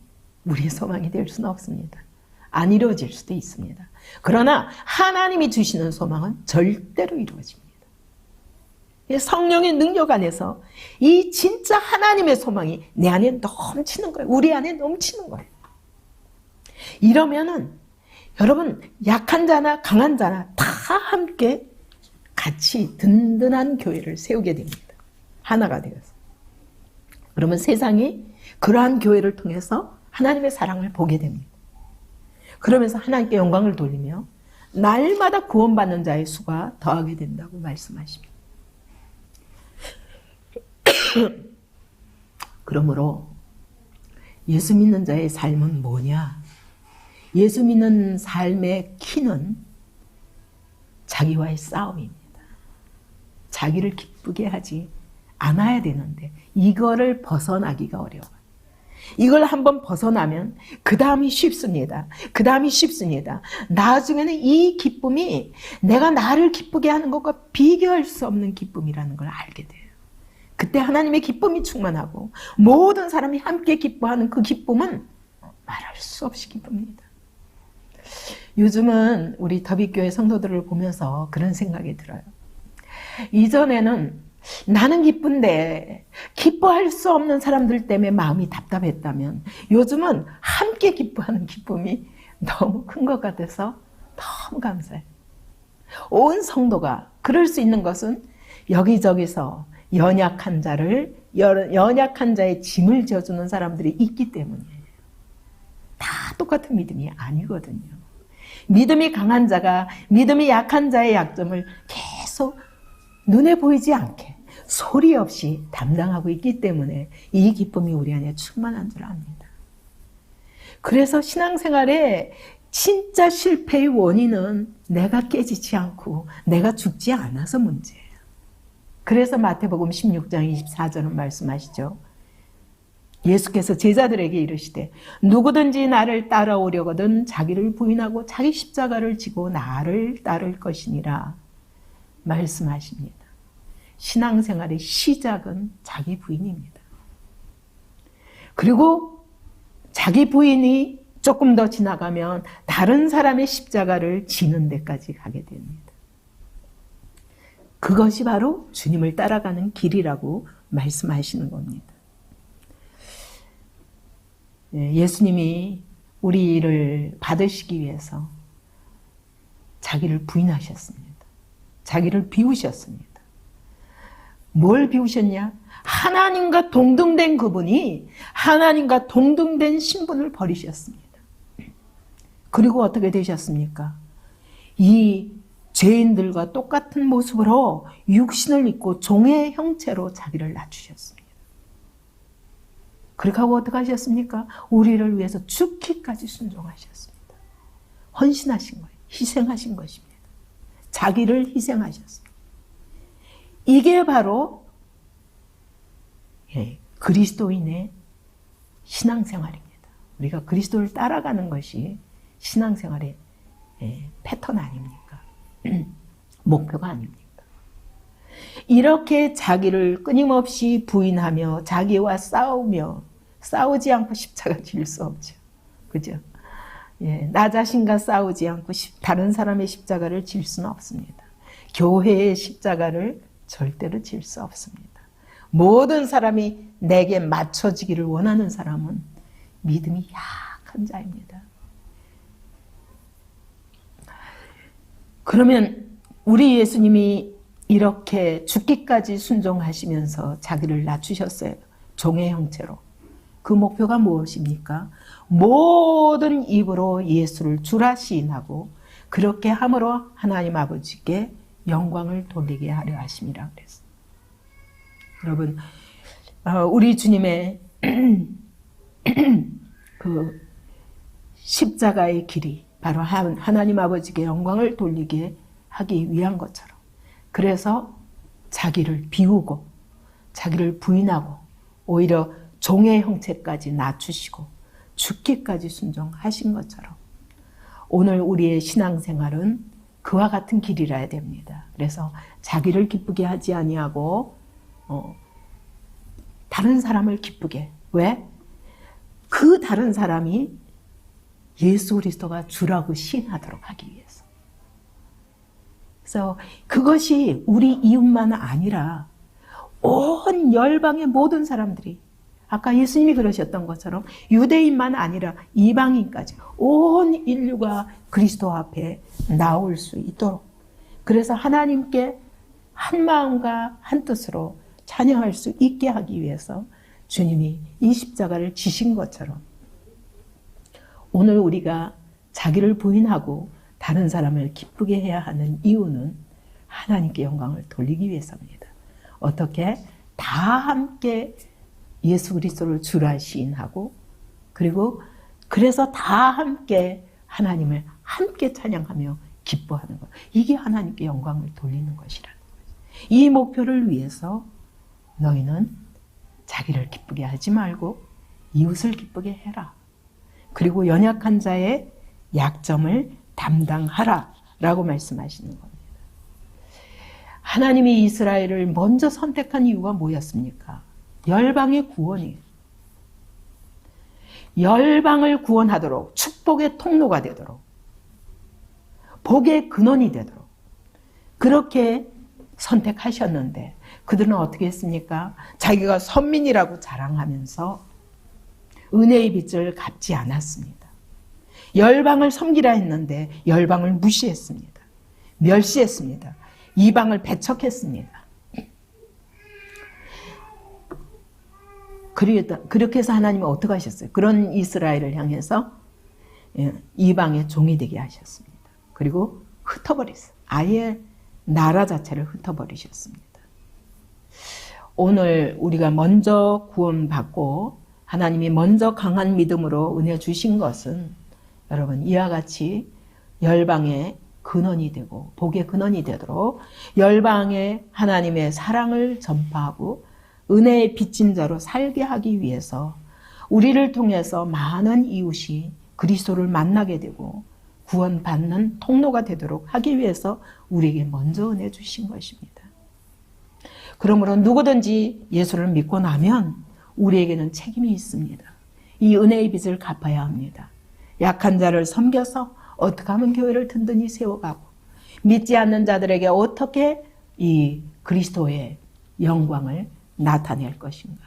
우리의 소망이 될 수는 없습니다. 안 이루어질 수도 있습니다. 그러나 하나님이 주시는 소망은 절대로 이루어집니다. 성령의 능력 안에서 이 진짜 하나님의 소망이 내 안에 넘치는 거예요. 우리 안에 넘치는 거예요. 이러면은 여러분 약한 자나 강한 자나 다 함께 같이 든든한 교회를 세우게 됩니다. 하나가 되어서. 그러면 세상이 그러한 교회를 통해서 하나님의 사랑을 보게 됩니다. 그러면서 하나님께 영광을 돌리며 날마다 구원받는 자의 수가 더하게 된다고 말씀하십니다. 그러므로 예수 믿는 자의 삶은 뭐냐? 예수 믿는 삶의 키는 자기와의 싸움입니다. 자기를 기쁘게 하지 않아야 되는데 이거를 벗어나기가 어려워요. 이걸 한번 벗어나면 그 다음이 쉽습니다. 그 다음이 쉽습니다. 나중에는 이 기쁨이 내가 나를 기쁘게 하는 것과 비교할 수 없는 기쁨이라는 걸 알게 돼요. 그때 하나님의 기쁨이 충만하고 모든 사람이 함께 기뻐하는 그 기쁨은 말할 수 없이 기쁩니다. 요즘은 우리 더비교회 성도들을 보면서 그런 생각이 들어요. 이전에는 나는 기쁜데 기뻐할 수 없는 사람들 때문에 마음이 답답했다면 요즘은 함께 기뻐하는 기쁨이 너무 큰 것 같아서 너무 감사해요. 온 성도가 그럴 수 있는 것은 여기저기서 연약한 자의 짐을 져주는 사람들이 있기 때문이에요. 다 똑같은 믿음이 아니거든요. 믿음이 강한 자가 믿음이 약한 자의 약점을 계속 눈에 보이지 않게 소리 없이 담당하고 있기 때문에 이 기쁨이 우리 안에 충만한 줄 압니다. 그래서 신앙생활에 진짜 실패의 원인은 내가 깨지지 않고 내가 죽지 않아서 문제예요. 그래서 마태복음 16장 24절은 말씀하시죠. 예수께서 제자들에게 이르시되 누구든지 나를 따라오려거든 자기를 부인하고 자기 십자가를 지고 나를 따를 것이니라 말씀하십니다. 신앙생활의 시작은 자기 부인입니다. 그리고 자기 부인이 조금 더 지나가면 다른 사람의 십자가를 지는 데까지 가게 됩니다. 그것이 바로 주님을 따라가는 길이라고 말씀하시는 겁니다. 예수님이 우리를 받으시기 위해서 자기를 부인하셨습니다. 자기를 비우셨습니다. 뭘 비우셨냐? 하나님과 동등된 그분이 하나님과 동등된 신분을 버리셨습니다. 그리고 어떻게 되셨습니까? 이 죄인들과 똑같은 모습으로 육신을 입고 종의 형체로 자기를 낮추셨습니다. 그렇게 하고 어떻게 하셨습니까? 우리를 위해서 죽기까지 순종하셨습니다. 헌신하신 거예요. 희생하신 것입니다. 자기를 희생하셨습니다. 이게 바로 그리스도인의 신앙생활입니다. 우리가 그리스도를 따라가는 것이 신앙생활의 패턴 아닙니까? 목표가 아닙니까? 이렇게 자기를 끊임없이 부인하며 자기와 싸우며 싸우지 않고 십자가 질 수 없죠. 그죠? 나 자신과 싸우지 않고 다른 사람의 십자가를 질 수는 없습니다. 교회의 십자가를 절대로 질 수 없습니다. 모든 사람이 내게 맞춰지기를 원하는 사람은 믿음이 약한 자입니다. 그러면 우리 예수님이 이렇게 죽기까지 순종하시면서 자기를 낮추셨어요. 종의 형체로. 그 목표가 무엇입니까? 모든 입으로 예수를 주라 시인하고 그렇게 함으로 하나님 아버지께 영광을 돌리게 하려 하심이라 그랬어요. 여러분, 우리 주님의 그 십자가의 길이 바로 하나님 아버지께 영광을 돌리게 하기 위한 것처럼 그래서 자기를 비우고 자기를 부인하고 오히려 종의 형체까지 낮추시고 죽기까지 순종하신 것처럼 오늘 우리의 신앙생활은 그와 같은 길이라야 됩니다. 그래서 자기를 기쁘게 하지 아니하고 다른 사람을 기쁘게. 왜? 그 다른 사람이 예수 그리스도가 주라고 시인하도록 하기 위해서. 그래서 그것이 우리 이웃만 아니라 온 열방의 모든 사람들이 아까 예수님이 그러셨던 것처럼 유대인만 아니라 이방인까지 온 인류가 그리스도 앞에 나올 수 있도록 그래서 하나님께 한 마음과 한 뜻으로 찬양할 수 있게 하기 위해서 주님이 이 십자가를 지신 것처럼 오늘 우리가 자기를 부인하고 다른 사람을 기쁘게 해야 하는 이유는 하나님께 영광을 돌리기 위해서입니다. 어떻게? 다 함께 예수 그리스도를 주라 시인하고 그리고 그래서 다 함께 하나님을 함께 찬양하며 기뻐하는 것. 이게 하나님께 영광을 돌리는 것이라는 거죠. 이 목표를 위해서 너희는 자기를 기쁘게 하지 말고 이웃을 기쁘게 해라. 그리고 연약한 자의 약점을 담당하라 라고 말씀하시는 겁니다. 하나님이 이스라엘을 먼저 선택한 이유가 뭐였습니까? 열방의 구원이에요. 열방을 구원하도록 축복의 통로가 되도록 복의 근원이 되도록 그렇게 선택하셨는데 그들은 어떻게 했습니까? 자기가 선민이라고 자랑하면서 은혜의 빚을 갚지 않았습니다. 열방을 섬기라 했는데 열방을 무시했습니다. 멸시했습니다. 이방을 배척했습니다. 그렇게 해서 하나님은 어떻게 하셨어요? 그런 이스라엘을 향해서 이방의 종이 되게 하셨습니다. 그리고 흩어버렸어요. 아예 나라 자체를 흩어버리셨습니다. 오늘 우리가 먼저 구원받고 하나님이 먼저 강한 믿음으로 은혜 주신 것은 여러분 이와 같이 열방의 근원이 되고 복의 근원이 되도록 열방에 하나님의 사랑을 전파하고 은혜의 빚진 자로 살게 하기 위해서 우리를 통해서 많은 이웃이 그리스도를 만나게 되고 구원받는 통로가 되도록 하기 위해서 우리에게 먼저 은혜 주신 것입니다. 그러므로 누구든지 예수를 믿고 나면 우리에게는 책임이 있습니다. 이 은혜의 빚을 갚아야 합니다. 약한 자를 섬겨서 어떻게 하면 교회를 든든히 세워가고 믿지 않는 자들에게 어떻게 이 그리스도의 영광을 나타낼 것인가.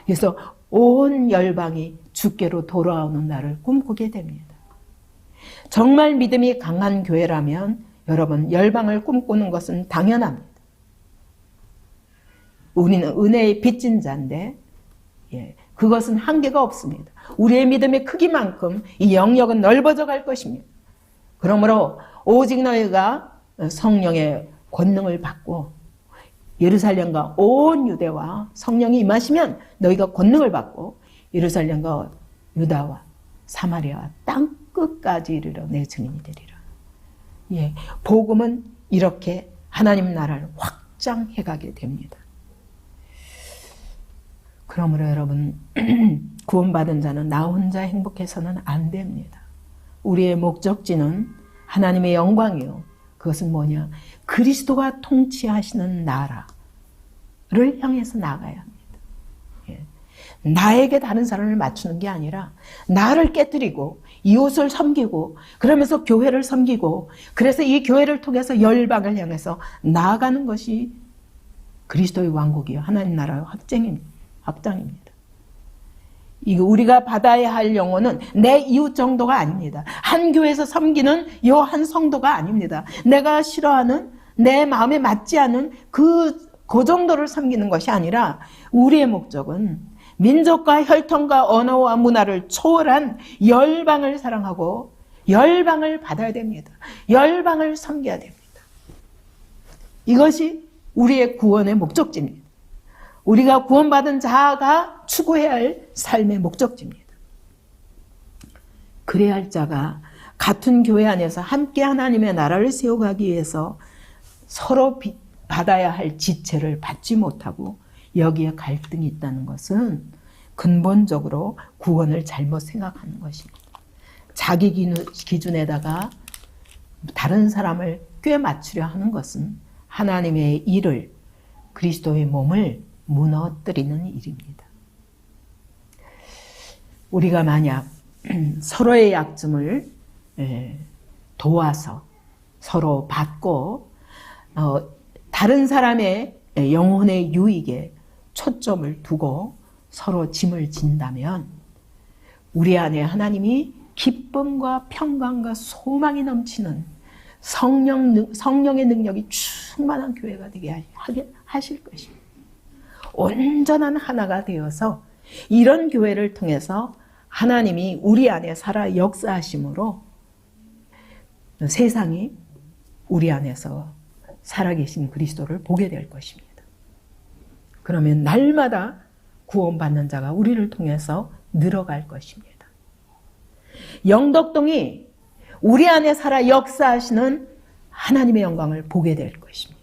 그래서 온 열방이 주께로 돌아오는 날을 꿈꾸게 됩니다. 정말 믿음이 강한 교회라면 여러분 열방을 꿈꾸는 것은 당연합니다. 우리는 은혜의 빚진 자인데 그것은 한계가 없습니다. 우리의 믿음의 크기만큼 이 영역은 넓어져 갈 것입니다. 그러므로 오직 너희가 성령의 권능을 받고 예루살렘과 온 유대와 성령이 임하시면 너희가 권능을 받고 예루살렘과 유다와 사마리아와 땅 끝까지 이르러 내 증인이 되리라. 복음은 이렇게 하나님 나라를 확장해 가게 됩니다. 그러므로 여러분 구원받은 자는 나 혼자 행복해서는 안 됩니다. 우리의 목적지는 하나님의 영광이요. 그것은 뭐냐? 그리스도가 통치하시는 나라를 향해서 나가야 합니다. 나에게 다른 사람을 맞추는 게 아니라 나를 깨뜨리고 이웃을 섬기고 그러면서 교회를 섬기고 그래서 이 교회를 통해서 열방을 향해서 나아가는 것이 그리스도의 왕국이요. 하나님 나라의 확장입니다. 이거 우리가 받아야 할 영혼은 내 이웃 정도가 아닙니다. 한 교회에서 섬기는 요 한 성도가 아닙니다. 내가 싫어하는 내 마음에 맞지 않은 그 정도를 섬기는 것이 아니라 우리의 목적은 민족과 혈통과 언어와 문화를 초월한 열방을 사랑하고 열방을 받아야 됩니다. 열방을 섬겨야 됩니다. 이것이 우리의 구원의 목적지입니다. 우리가 구원받은 자가 추구해야 할 삶의 목적지입니다. 그래야 할 자가 같은 교회 안에서 함께 하나님의 나라를 세워가기 위해서 서로 받아야 할 지체를 받지 못하고 여기에 갈등이 있다는 것은 근본적으로 구원을 잘못 생각하는 것입니다. 자기 기준에다가 다른 사람을 꿰맞추려 하는 것은 하나님의 일을, 그리스도의 몸을 무너뜨리는 일입니다. 우리가 만약 서로의 약점을 도와서 서로 받고 다른 사람의 영혼의 유익에 초점을 두고 서로 짐을 진다면 우리 안에 하나님이 기쁨과 평강과 소망이 넘치는 성령의 능력이 충만한 교회가 되게 하실 것입니다. 온전한 하나가 되어서 이런 교회를 통해서 하나님이 우리 안에 살아 역사하심으로 세상이 우리 안에서 살아계신 그리스도를 보게 될 것입니다. 그러면 날마다 구원받는 자가 우리를 통해서 늘어갈 것입니다. 영덕동이 우리 안에 살아 역사하시는 하나님의 영광을 보게 될 것입니다.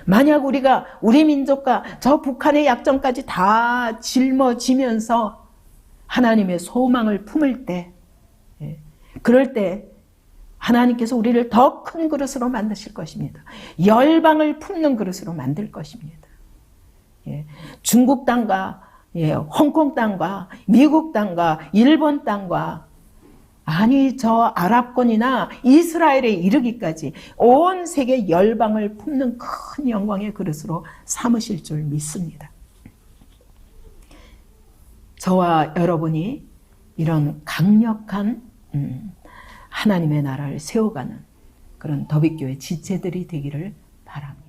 만약 우리가 우리 민족과 저 북한의 약점까지 다 짊어지면서 하나님의 소망을 품을 때, 그럴 때 하나님께서 우리를 더 큰 그릇으로 만드실 것입니다. 열방을 품는 그릇으로 만들 것입니다. 중국 땅과 홍콩 땅과 미국 땅과 일본 땅과 아니 저 아랍권이나 이스라엘에 이르기까지 온 세계 열방을 품는 큰 영광의 그릇으로 삼으실 줄 믿습니다. 저와 여러분이 이런 강력한 하나님의 나라를 세워가는 그런 더빅교회 지체들이 되기를 바랍니다.